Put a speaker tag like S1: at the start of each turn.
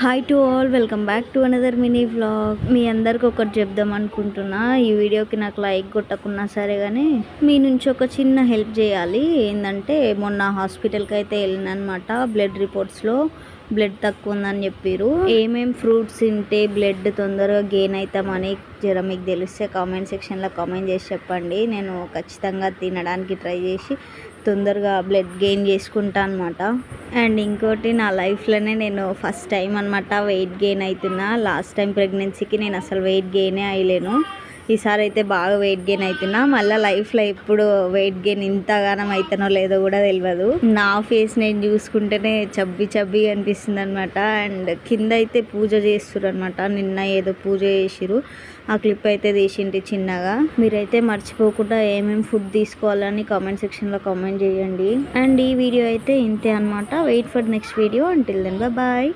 S1: Hi to all, welcome back to another mini vlog. మీ అందరికి ఒకటి చెప్దాం అనుకుంటున్నా. ఈ వీడియోకి నాకు లైక్ కొట్టకున్నా సరే కానీ మీ నుంచి ఒక చిన్న హెల్ప్ చేయాలి. ఏంటంటే మొన్న హాస్పిటల్కి అయితే వెళ్ళిన అనమాట. బ్లడ్ రిపోర్ట్స్లో బ్లడ్ తక్కువ ఉందని చెప్పారు. ఏమేం ఫ్రూట్స్ తింటే బ్లడ్ తొందరగా గెయిన్ అవుతామని జర మీకు తెలిస్తే కామెంట్ సెక్షన్లో కామెంట్ చేసి చెప్పండి. నేను ఖచ్చితంగా తినడానికి ట్రై చేసి తొందరగా బ్లడ్ గెయిన్ చేసుకుంటా అనమాట. అండ్ ఇంకోటి, నా లైఫ్లోనే నేను ఫస్ట్ టైం అనమాట వెయిట్ గెయిన్ అవుతున్నా. లాస్ట్ టైం ప్రెగ్నెన్సీకి నేను అసలు వెయిట్ గెయినే అయ్యలేను. ఈసారి అయితే బాగా వెయిట్ గెయిన్ అవుతున్నా. మళ్ళీ లైఫ్లో ఎప్పుడు వెయిట్ గెయిన్ ఇంతగానం అవుతానో లేదో కూడా తెలియదు. నా ఫేస్ నేను చూసుకుంటేనే చబ్బి అనిపిస్తుంది అనమాట. అండ్ కింద అయితే పూజ చేస్తున్నారు అనమాట. నిన్న ఏదో పూజ చేసిరు, ఆ క్లిప్ అయితే తీసింటి చిన్నగా. మీరైతే మర్చిపోకుండా ఏమేమి ఫుడ్ తీసుకోవాలని కామెంట్ సెక్షన్లో కామెంట్ చేయండి. అండ్ ఈ వీడియో అయితే ఇంతే అనమాట. Wait for next video. Until then bye.